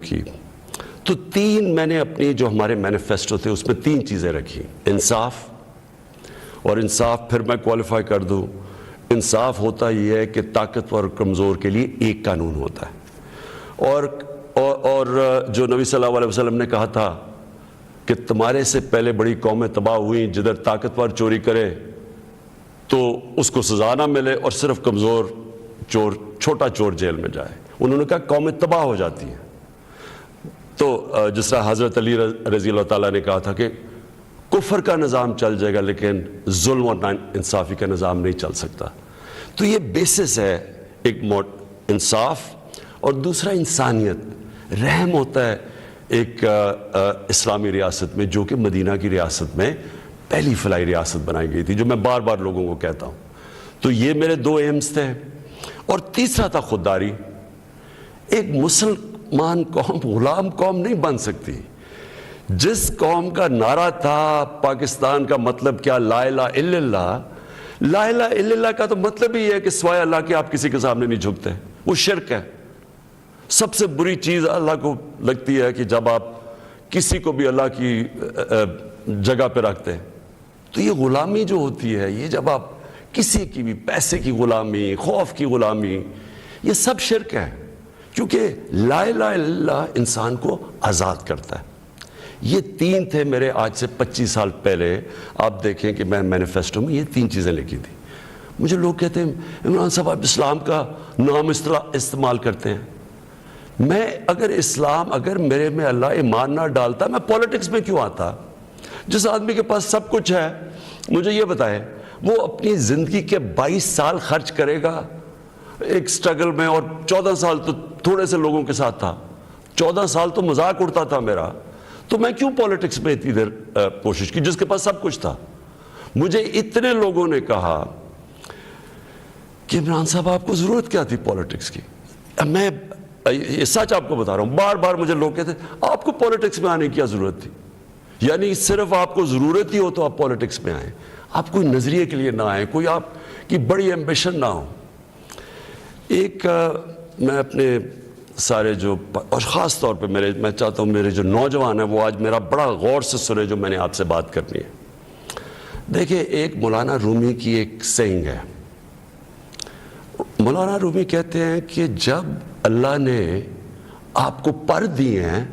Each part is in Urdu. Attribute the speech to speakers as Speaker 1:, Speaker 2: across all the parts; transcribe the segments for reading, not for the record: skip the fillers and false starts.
Speaker 1: کی تو تین میں نے اپنی جو ہمارے مینیفیسٹو تھے اس میں تین چیزیں رکھی. انصاف، اور انصاف پھر میں کوالیفائی کر دوں، انصاف ہوتا یہ ہے کہ طاقتور اور کمزور کے لیے ایک قانون ہوتا ہے. اور جو نبی صلی اللہ علیہ وسلم نے کہا تھا کہ تمہارے سے پہلے بڑی قومیں تباہ ہوئیں، جدھر طاقتور چوری کرے تو اس کو سزا نہ ملے اور صرف کمزور چور، چھوٹا چور جیل میں جائے. انہوں نے کہا قومیں تباہ ہو جاتی ہیں. تو جس طرح حضرت علی رضی اللہ تعالیٰ نے کہا تھا کہ کفر کا نظام چل جائے گا لیکن ظلم اور انصافی کا نظام نہیں چل سکتا. تو یہ بیسس ہے ایک انصاف، اور دوسرا انسانیت، رحم ہوتا ہے ایک اسلامی ریاست میں جو کہ مدینہ کی ریاست میں پہلی فلاحی ریاست بنائی گئی تھی، جو میں بار بار لوگوں کو کہتا ہوں. تو یہ میرے دو ایمز تھے. اور تیسرا تھا خودداری. ایک مسلمان قوم غلام قوم نہیں بن سکتی. جس قوم کا نعرہ تھا پاکستان کا مطلب کیا، لا الہ الا اللہ. لا الہ الا اللہ کا تو مطلب ہی ہے کہ سوائے اللہ کے آپ کسی کے سامنے نہیں جھکتے. وہ شرک ہے. سب سے بری چیز اللہ کو لگتی ہے کہ جب آپ کسی کو بھی اللہ کی جگہ پہ رکھتے ہیں. تو یہ غلامی جو ہوتی ہے، یہ جب آپ کسی کی بھی پیسے کی غلامی، خوف کی غلامی، یہ سب شرک ہے. کیونکہ لا الہ الا اللہ انسان کو آزاد کرتا ہے. یہ تین تھے میرے آج سے 25 سال پہلے. آپ دیکھیں کہ میں مینیفیسٹو میں یہ تین چیزیں لکھی تھی. مجھے لوگ کہتے ہیں عمران صاحب آپ اسلام کا نام استعمال کرتے ہیں. میں اگر میرے میں اللہ ایمان نہ ڈالتا، میں پولیٹکس میں کیوں آتا؟ جس آدمی کے پاس سب کچھ ہے، مجھے یہ بتائے وہ اپنی زندگی کے 22 سال خرچ کرے گا ایک سٹرگل میں، اور 14 سال تو تھوڑے سے لوگوں کے ساتھ تھا، 14 سال تو مذاق اڑتا تھا میرا. تو میں کیوں پولیٹکس میں اتنی دیر کوشش کی جس کے پاس سب کچھ تھا؟ مجھے اتنے لوگوں نے کہا کہ عمران صاحب آپ کو ضرورت کیا تھی پولیٹکس کی؟ میں یہ سچ آپ کو بتا رہا ہوں. بار بار مجھے لوگ کہتے ہیں آپ کو پولیٹکس میں آنے کی کیا ضرورت تھی؟ یعنی صرف آپ کو ضرورت ہی ہو تو آپ پولیٹکس میں آئیں. آپ کوئی نظریے کے لیے نہ آئیں، کوئی آپ کی بڑی ایمبیشن نہ ہو. ایک میں اپنے سارے جو، اور خاص طور پہ میں چاہتا ہوں میرے جو نوجوان ہیں وہ آج میرا بڑا غور سے سنے جو میں نے آپ سے بات کرنی ہے. دیکھیں، ایک مولانا رومی کی ایک سینگ ہے. مولانا رومی کہتے ہیں کہ جب اللہ نے آپ کو پر دیے ہیں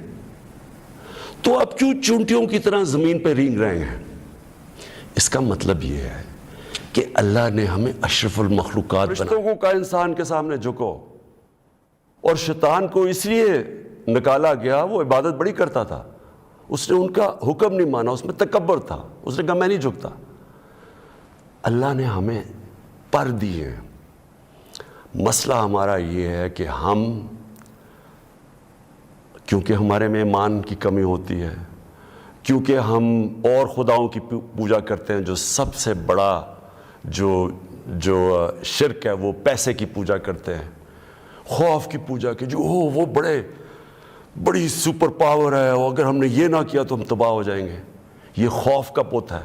Speaker 1: تو آپ کیوں چونٹیوں کی طرح زمین پہ رینگ رہے ہیں؟ اس کا مطلب یہ ہے کہ اللہ نے ہمیں اشرف المخلوقات بنا. فرشتوں کا انسان کے سامنے جھکو، اور شیطان کو اس لیے نکالا گیا، وہ عبادت بڑی کرتا تھا، اس نے ان کا حکم نہیں مانا، اس میں تکبر تھا، اس نے کہا میں نہیں جھکتا. اللہ نے ہمیں پر دیے ہیں. مسئلہ ہمارا یہ ہے کہ ہم، کیونکہ ہمارے میں ایمان کی کمی ہوتی ہے، کیونکہ ہم اور خداؤں کی پوجا کرتے ہیں، جو سب سے بڑا جو شرک ہے وہ پیسے کی پوجا کرتے ہیں، خوف کی پوجا کی، جو وہ بڑی سپر پاور ہے، اور اگر ہم نے یہ نہ کیا تو ہم تباہ ہو جائیں گے. یہ خوف کا بت ہے.